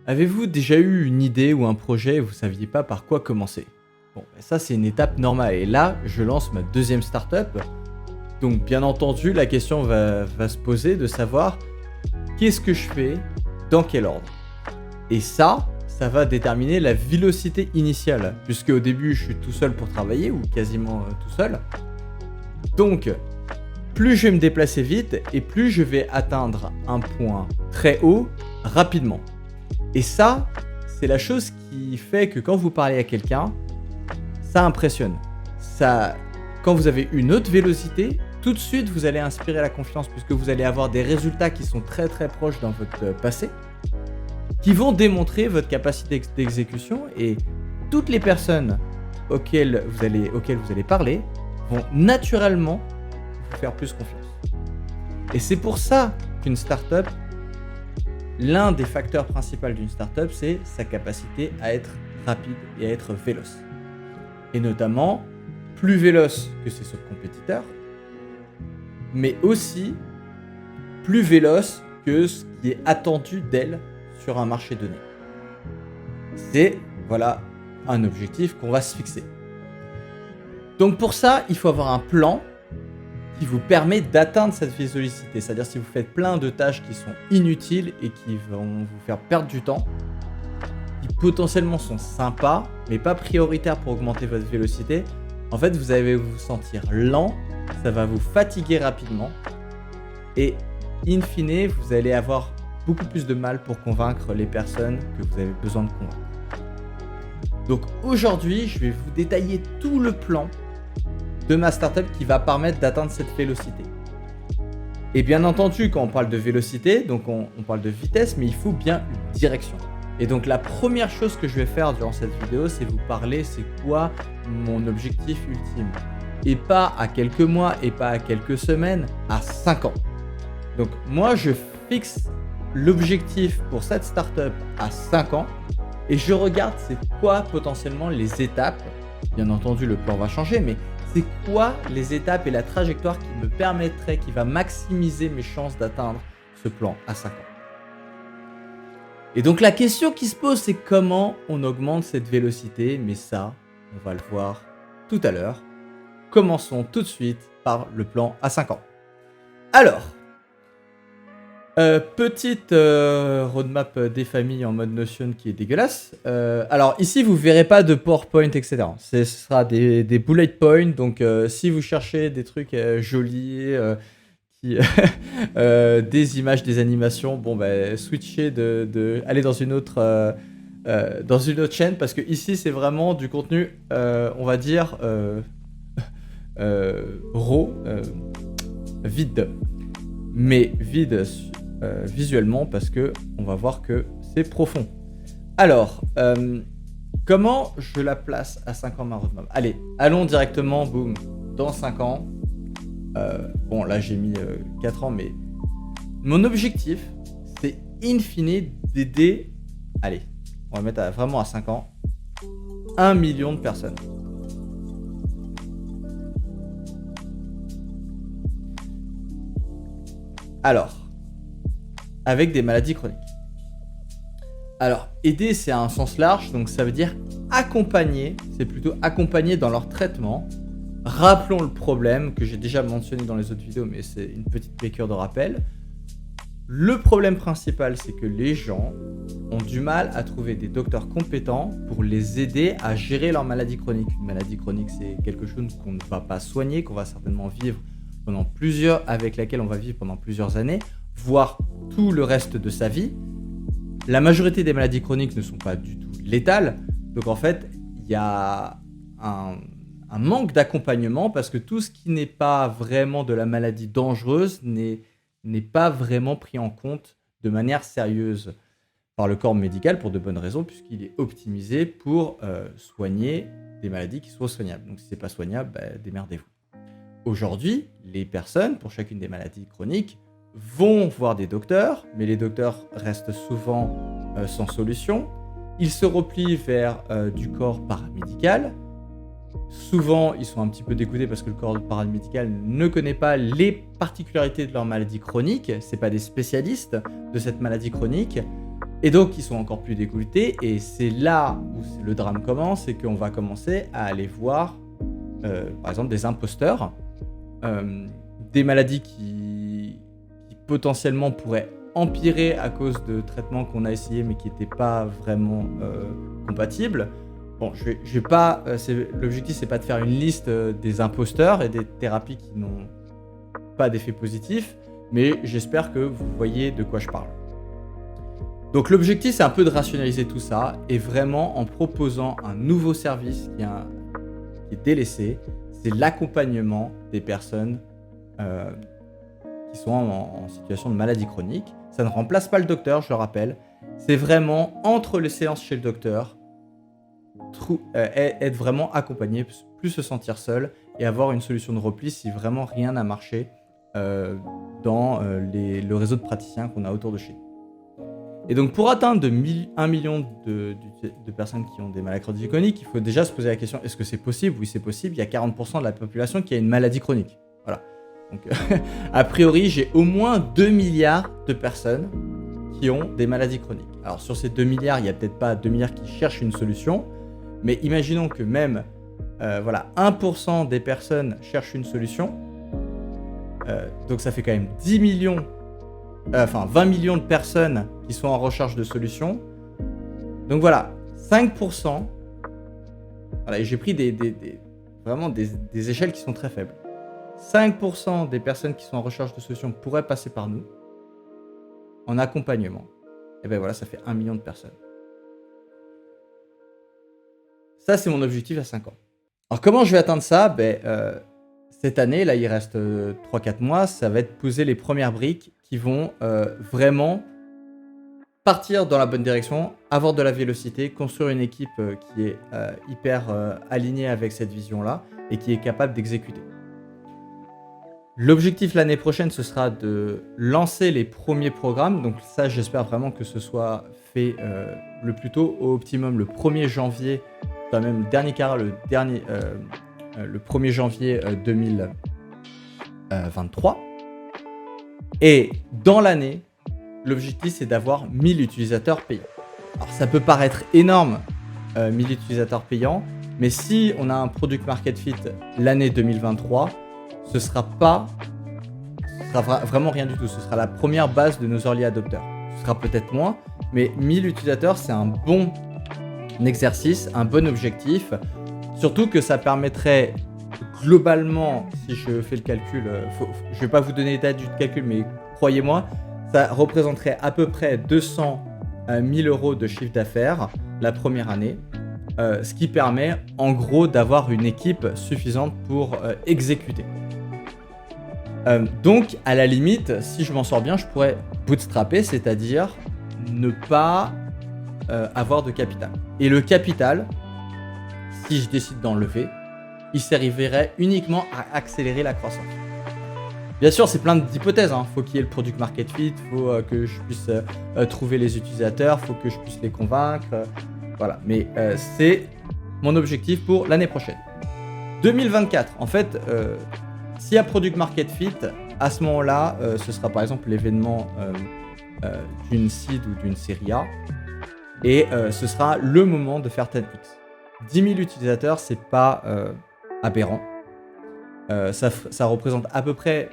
Avez-vous déjà eu une idée ou un projet et vous saviez pas par quoi commencer? Bon, ça c'est une étape normale. Et là, je lance ma deuxième startup. Donc bien entendu, la question va se poser de savoir qu'est-ce que je fais, dans quel ordre. Et ça va déterminer la vélocité initiale. Puisque au début, je suis tout seul pour travailler, ou quasiment tout seul. Donc, plus je vais me déplacer vite, et plus je vais atteindre un point très haut rapidement. Et ça, c'est la chose qui fait que quand vous parlez à quelqu'un, ça impressionne. Quand vous avez une haute vélocité, tout de suite vous allez inspirer la confiance puisque vous allez avoir des résultats qui sont très très proches dans votre passé, qui vont démontrer votre capacité d'exécution et toutes les personnes auxquelles vous allez parler vont naturellement vous faire plus confiance. Et c'est pour ça qu'une startup, l'un des facteurs principaux d'une startup, c'est sa capacité à être rapide et à être véloce. Et notamment, plus véloce que ses autres compétiteurs, mais aussi plus véloce que ce qui est attendu d'elle sur un marché donné. C'est, voilà, un objectif qu'on va se fixer. Donc pour ça, il faut avoir un plan qui vous permet d'atteindre cette vélocité. C'est-à-dire si vous faites plein de tâches qui sont inutiles et qui vont vous faire perdre du temps, qui potentiellement sont sympas, mais pas prioritaires pour augmenter votre vélocité, en fait, vous allez vous sentir lent, ça va vous fatiguer rapidement, et in fine, vous allez avoir beaucoup plus de mal pour convaincre les personnes que vous avez besoin de convaincre. Donc aujourd'hui, je vais vous détailler tout le plan de ma startup qui va permettre d'atteindre cette vélocité. Et bien entendu, quand on parle de vélocité, donc on parle de vitesse, mais il faut bien une direction. Et donc la première chose que je vais faire durant cette vidéo, c'est vous parler c'est quoi mon objectif ultime. Et pas à quelques mois, et pas à quelques semaines, à 5 ans. Donc moi, je fixe l'objectif pour cette startup à 5 ans, et je regarde c'est quoi potentiellement les étapes. Bien entendu, le plan va changer, mais c'est quoi les étapes et la trajectoire qui me permettrait, qui va maximiser mes chances d'atteindre ce plan à 5 ans. Et donc la question qui se pose, c'est comment on augmente cette vélocité, mais ça, on va le voir tout à l'heure. Commençons tout de suite par le plan à 5 ans. Alors, petite roadmap des familles en mode Notion qui est dégueulasse. Alors ici, vous ne verrez pas de PowerPoint, etc. Ce sera des bullet points. Donc si vous cherchez des trucs jolis, des images, des animations, bon switchez allez dans une autre chaîne parce que ici c'est vraiment du contenu, on va dire raw, vide, mais vide visuellement parce que on va voir que c'est profond. Alors, comment je la place à 5 ans ma roadmap? Allez, allons directement, boum, dans 5 ans. Bon, là j'ai mis 4 ans, mais mon objectif, c'est in fine d'aider, allez, on va mettre vraiment à 5 ans, 1 million de personnes. Alors, avec des maladies chroniques. Alors, aider, c'est un sens large, donc ça veut dire accompagner, c'est plutôt accompagner dans leur traitement. Rappelons le problème que j'ai déjà mentionné dans les autres vidéos, mais c'est une petite piqûre de rappel. Le problème principal, c'est que les gens ont du mal à trouver des docteurs compétents pour les aider à gérer leur maladie chronique. Une maladie chronique, c'est quelque chose qu'on ne va pas soigner, qu'on va certainement vivre avec laquelle on va vivre pendant plusieurs années, voire tout le reste de sa vie. La majorité des maladies chroniques ne sont pas du tout létales. Donc en fait, il y a un manque d'accompagnement parce que tout ce qui n'est pas vraiment de la maladie dangereuse n'est pas vraiment pris en compte de manière sérieuse par le corps médical pour de bonnes raisons puisqu'il est optimisé pour soigner des maladies qui sont soignables. Donc si c'est pas soignable, démerdez-vous. Aujourd'hui, les personnes, pour chacune des maladies chroniques, vont voir des docteurs, mais les docteurs restent souvent sans solution. Ils se replient vers du corps paramédical. Souvent, ils sont un petit peu dégoûtés parce que le corps paramédical ne connaît pas les particularités de leur maladie chronique. Ce n'est pas des spécialistes de cette maladie chronique. Et donc, ils sont encore plus dégoûtés. Et c'est là où le drame commence, c'est qu'on va commencer à aller voir, par exemple, des imposteurs, des maladies qui potentiellement pourraient empirer à cause de traitements qu'on a essayés, mais qui n'étaient pas vraiment compatibles. Bon, je vais pas. L'objectif, c'est pas de faire une liste des imposteurs et des thérapies qui n'ont pas d'effet positif, mais j'espère que vous voyez de quoi je parle. Donc l'objectif, c'est un peu de rationaliser tout ça et vraiment en proposant un nouveau service qui est délaissé, c'est l'accompagnement des personnes qui sont en situation de maladie chronique. Ça ne remplace pas le docteur, je le rappelle. C'est vraiment entre les séances chez le docteur, être vraiment accompagné, plus se sentir seul et avoir une solution de repli si vraiment rien n'a marché dans le réseau de praticiens qu'on a autour de chez nous. Et donc pour atteindre 1 million de personnes qui ont des maladies chroniques, il faut déjà se poser la question, est-ce que c'est possible ? Oui, c'est possible. Il y a 40% de la population qui a une maladie chronique. Voilà. Donc a priori, j'ai au moins 2 milliards de personnes qui ont des maladies chroniques. Alors sur ces 2 milliards, il n'y a peut-être pas 2 milliards qui cherchent une solution, mais imaginons que même 1% des personnes cherchent une solution. Donc ça fait quand même 20 millions de personnes qui sont en recherche de solutions. Donc voilà, 5%. Voilà, et j'ai pris vraiment des échelles qui sont très faibles. 5% des personnes qui sont en recherche de solutions pourraient passer par nous en accompagnement. Et bien voilà, ça fait 1 million de personnes. Ça, c'est mon objectif à 5 ans. Alors comment je vais atteindre ça ? Cette année, là, il reste 3-4 mois, ça va être poser les premières briques qui vont vraiment partir dans la bonne direction, avoir de la vélocité, construire une équipe qui est hyper alignée avec cette vision-là et qui est capable d'exécuter. L'objectif l'année prochaine, ce sera de lancer les premiers programmes. Donc ça, j'espère vraiment que ce soit fait le plus tôt, au optimum le 1er janvier, enfin même dernier quart, le 1er janvier 2023. Et dans l'année, l'objectif, c'est d'avoir 1000 utilisateurs payants. Alors ça peut paraître énorme, 1000 utilisateurs payants, mais si on a un product market fit l'année 2023, ce sera vraiment rien du tout. Ce sera la première base de nos early adopters. Ce sera peut-être moins, mais 1000 utilisateurs, c'est un bon exercice, un bon objectif. Surtout que ça permettrait globalement, si je fais le calcul, je ne vais pas vous donner les dates du calcul, mais croyez-moi, ça représenterait à peu près 200 000 € de chiffre d'affaires la première année, ce qui permet en gros d'avoir une équipe suffisante pour exécuter. Donc à la limite, si je m'en sors bien, je pourrais bootstrapper, c'est-à-dire ne pas avoir de capital. Et le capital, si je décide d'en lever, il servirait uniquement à accélérer la croissance. Bien sûr, c'est plein d'hypothèses. Faut qu'il y ait le product market fit, faut que je puisse trouver les utilisateurs, faut que je puisse les convaincre. Voilà, mais c'est mon objectif pour l'année prochaine. 2024, en fait, s'il y a product market fit, à ce moment-là, ce sera par exemple l'événement d'une seed ou d'une série A. Et ce sera le moment de faire 10x. 10 000 utilisateurs, c'est pas aberrant. Ça représente à peu près,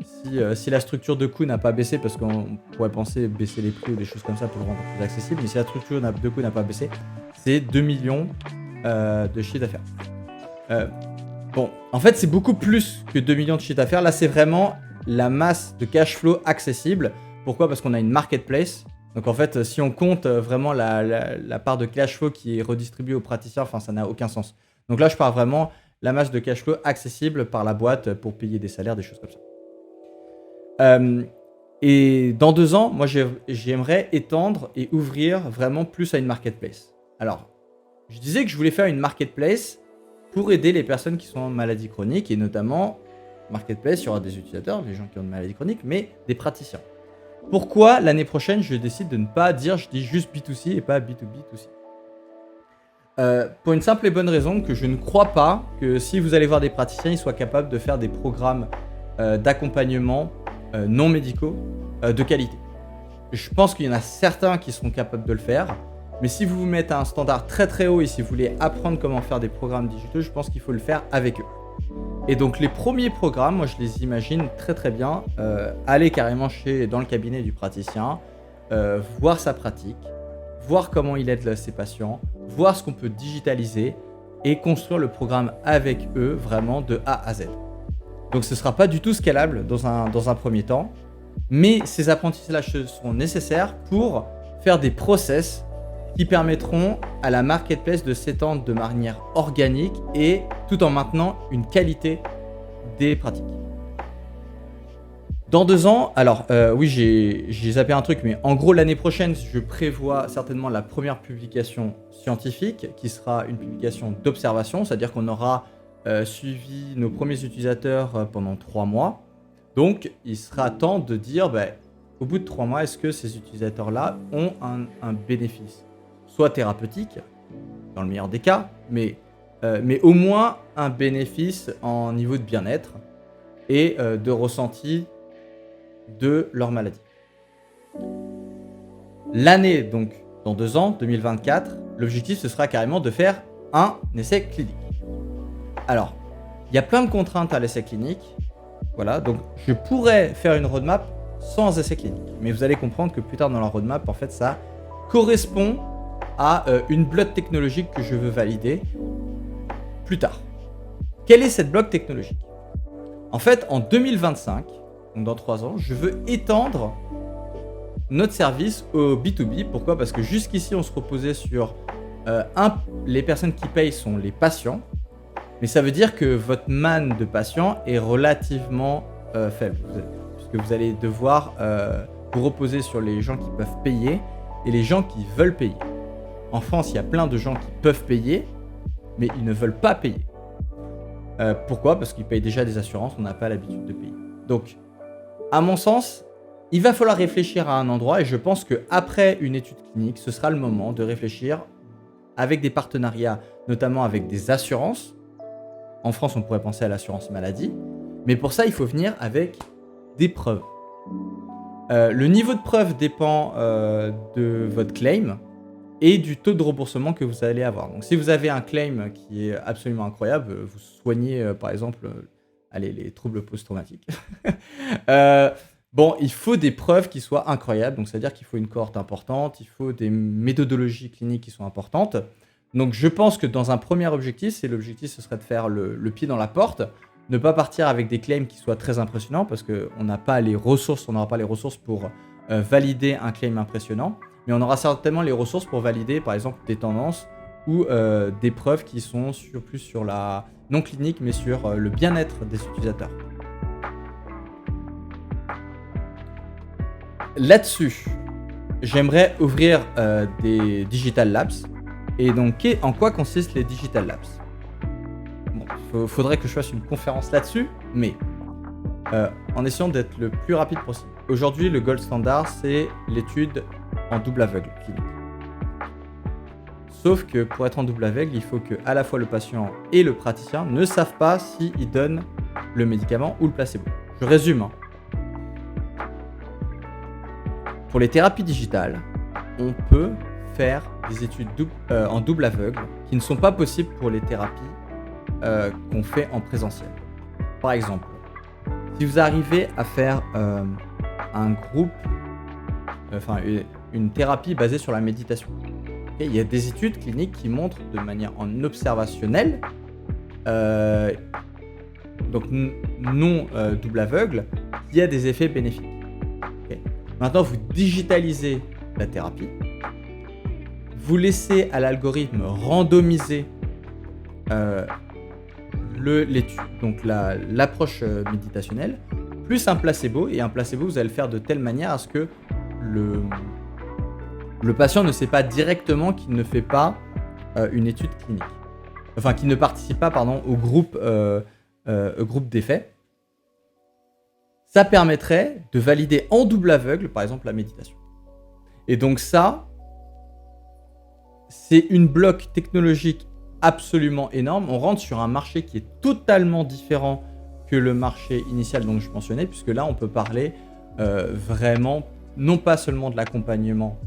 si la structure de coût n'a pas baissé, parce qu'on pourrait penser baisser les prix ou des choses comme ça pour le rendre plus accessible, mais si la structure de coût n'a pas baissé, c'est 2 millions de chiffre d'affaires. En fait, c'est beaucoup plus que 2 millions de chiffre d'affaires. Là, c'est vraiment la masse de cash flow accessible. Pourquoi ? Parce qu'on a une marketplace. Donc en fait, si on compte vraiment la part de cash flow qui est redistribuée aux praticiens, ça n'a aucun sens. Donc là, je parle vraiment la masse de cash flow accessible par la boîte pour payer des salaires, des choses comme ça. Et dans 2 ans, moi, j'aimerais étendre et ouvrir vraiment plus à une marketplace. Alors, je disais que je voulais faire une marketplace pour aider les personnes qui sont en maladie chronique, et notamment, marketplace, il y aura des utilisateurs, des gens qui ont une maladie chronique, mais des praticiens. Pourquoi l'année prochaine, je décide de ne pas dire, je dis juste B2C et pas B2B2C. Pour une simple et bonne raison que je ne crois pas que si vous allez voir des praticiens, ils soient capables de faire des programmes d'accompagnement non médicaux de qualité. je pense qu'il y en a certains qui seront capables de le faire. Mais si vous vous mettez à un standard très très haut et si vous voulez apprendre comment faire des programmes digitaux, je pense qu'il faut le faire avec eux. Et donc les premiers programmes, moi je les imagine très très bien, aller carrément dans le cabinet du praticien, voir sa pratique, voir comment il aide ses patients, voir ce qu'on peut digitaliser et construire le programme avec eux vraiment de A à Z. Donc ce ne sera pas du tout scalable dans un premier temps, mais ces apprentissages seront nécessaires pour faire des process qui permettront à la marketplace de s'étendre de manière organique et tout en maintenant une qualité des pratiques. Dans 2 ans, alors oui, j'ai zappé un truc, mais en gros l'année prochaine, je prévois certainement la première publication scientifique qui sera une publication d'observation, c'est-à-dire qu'on aura suivi nos premiers utilisateurs pendant 3 mois. Donc il sera temps de dire, au bout de 3 mois, est-ce que ces utilisateurs-là ont un bénéfice ? Soit thérapeutique, dans le meilleur des cas, mais au moins un bénéfice en niveau de bien-être et de ressenti de leur maladie. L'année, donc, dans 2 ans, 2024, l'objectif, ce sera carrément de faire un essai clinique. Alors, il y a plein de contraintes à l'essai clinique. Voilà, donc je pourrais faire une roadmap sans essai clinique. Mais vous allez comprendre que plus tard dans la roadmap, en fait, ça correspond à une bloc technologique que je veux valider plus tard. Quelle est cette bloc technologique ? En fait, en 2025, donc dans 3 ans, je veux étendre notre service au B2B. Pourquoi ? Parce que jusqu'ici, on se reposait sur les personnes qui payent sont les patients. Mais ça veut dire que votre manne de patients est relativement faible. Puisque vous allez devoir vous reposer sur les gens qui peuvent payer et les gens qui veulent payer. En France, il y a plein de gens qui peuvent payer, mais ils ne veulent pas payer. Pourquoi ? Parce qu'ils payent déjà des assurances, on n'a pas l'habitude de payer. Donc, à mon sens, il va falloir réfléchir à un endroit et je pense qu'après une étude clinique, ce sera le moment de réfléchir avec des partenariats, notamment avec des assurances. En France, on pourrait penser à l'assurance maladie, mais pour ça, il faut venir avec des preuves. Le niveau de preuve dépend de votre claim et du taux de remboursement que vous allez avoir. Donc si vous avez un claim qui est absolument incroyable, vous soignez par exemple les troubles post-traumatiques. Il faut des preuves qui soient incroyables, donc c'est-à-dire qu'il faut une cohorte importante, il faut des méthodologies cliniques qui sont importantes. Donc je pense que dans un premier objectif, ce serait de faire le pied dans la porte, ne pas partir avec des claims qui soient très impressionnants parce qu'on n'aura pas les ressources pour valider un claim impressionnant. Mais on aura certainement les ressources pour valider, par exemple, des tendances ou des preuves qui sont plus sur la non clinique, mais sur le bien-être des utilisateurs. Là-dessus, j'aimerais ouvrir des Digital Labs. Et donc, en quoi consistent les Digital Labs ? Bon, faudrait que je fasse une conférence là-dessus, mais en essayant d'être le plus rapide possible. Aujourd'hui, le gold standard, c'est l'étude en double aveugle clinique. Sauf que pour être en double aveugle, il faut que à la fois le patient et le praticien ne savent pas s'ils donnent le médicament ou le placebo. Je résume. Pour les thérapies digitales, on peut faire des études en double aveugle qui ne sont pas possibles pour les thérapies qu'on fait en présentiel. Par exemple, si vous arrivez à faire un groupe, une thérapie basée sur la méditation. Okay, il y a des études cliniques qui montrent de manière en observationnelle, donc non double aveugle, qu'il y a des effets bénéfiques. Okay. Maintenant, vous digitalisez la thérapie, vous laissez à l'algorithme randomiser l'étude, donc l'approche méditationnelle, plus un placebo, et un placebo, vous allez le faire de telle manière à ce que le patient ne sait pas directement qu'il ne fait pas une étude clinique. Enfin, qu'il ne participe pas, au groupe d'effets. Ça permettrait de valider en double aveugle, par exemple, la méditation. Et donc ça, c'est une bloc technologique absolument énorme. On rentre sur un marché qui est totalement différent que le marché initial dont je mentionnais, puisque là, on peut parler vraiment non pas seulement de l'accompagnement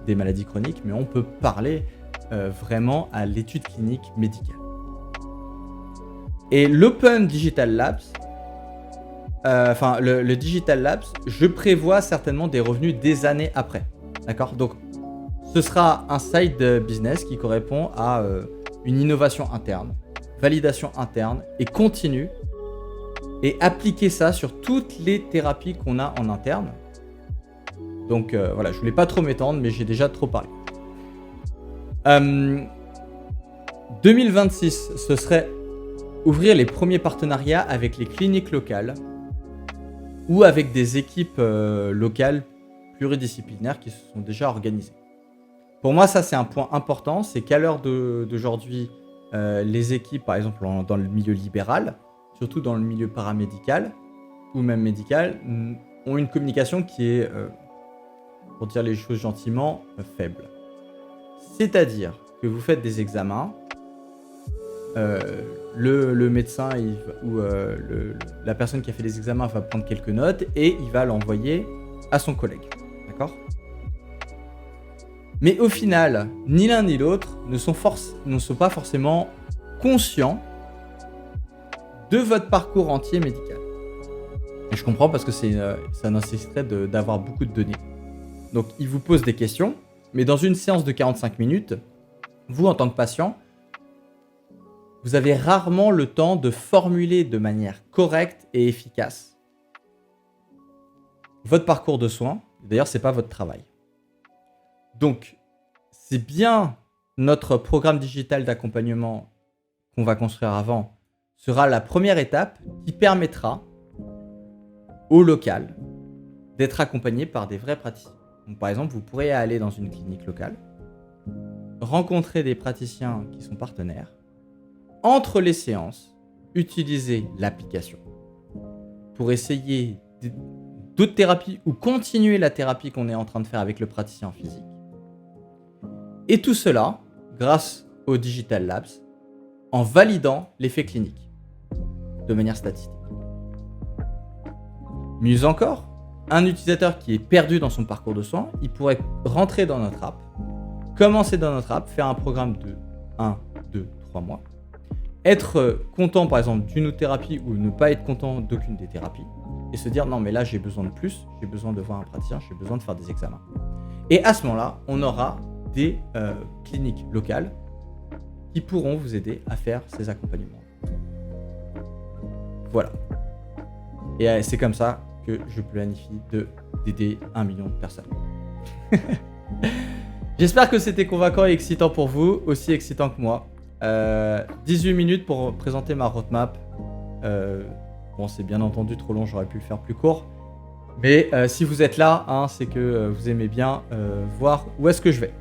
des maladies chroniques, mais on peut parler vraiment à l'étude clinique médicale. Et l'Open Digital Labs, le Digital Labs, je prévois certainement des revenus des années après. D'accord ? Donc, ce sera un side business qui correspond à une innovation interne, validation interne et continue, et appliquer ça sur toutes les thérapies qu'on a en interne. Donc voilà, je voulais pas trop m'étendre, mais j'ai déjà trop parlé. 2026, ce serait ouvrir les premiers partenariats avec les cliniques locales ou avec des équipes locales pluridisciplinaires qui se sont déjà organisées. Pour moi, ça c'est un point important, c'est qu'à l'heure d'aujourd'hui, les équipes, par exemple dans le milieu libéral, surtout dans le milieu paramédical ou même médical, ont une communication qui est, pour dire les choses gentiment, faible. C'est-à-dire que vous faites des examens, le médecin la personne qui a fait les examens va prendre quelques notes et il va l'envoyer à son collègue. D'accord ? Mais au final, ni l'un ni l'autre ne sont pas forcément conscients de votre parcours entier médical. Et je comprends parce que ça nécessiterait d'avoir beaucoup de données. Donc, ils vous posent des questions, mais dans une séance de 45 minutes, vous, en tant que patient, vous avez rarement le temps de formuler de manière correcte et efficace votre parcours de soins. D'ailleurs, ce n'est pas votre travail. Donc, c'est bien notre programme digital d'accompagnement qu'on va construire avant sera la première étape qui permettra au local d'être accompagné par des vrais praticiens. Donc, par exemple, vous pourrez aller dans une clinique locale, rencontrer des praticiens qui sont partenaires, entre les séances, utiliser l'application pour essayer d'autres thérapies ou continuer la thérapie qu'on est en train de faire avec le praticien en physique. Et tout cela grâce au Digital Labs en validant l'effet clinique de manière statistique. Mieux encore, un utilisateur qui est perdu dans son parcours de soins, il pourrait rentrer dans notre app, commencer dans notre app, faire un programme de 1, 2, 3 mois, être content par exemple d'une autre thérapie ou ne pas être content d'aucune des thérapies et se dire non mais là j'ai besoin de plus, j'ai besoin de voir un praticien, j'ai besoin de faire des examens. Et à ce moment-là, on aura des cliniques locales qui pourront vous aider à faire ces accompagnements. Voilà. Et c'est comme ça que je planifie d'aider 1 million de personnes. J'espère que c'était convaincant et excitant pour vous, aussi excitant que moi. 18 minutes pour présenter ma roadmap. Bon, c'est bien entendu trop long, j'aurais pu le faire plus court. Mais si vous êtes là, c'est que vous aimez bien voir où est-ce que je vais.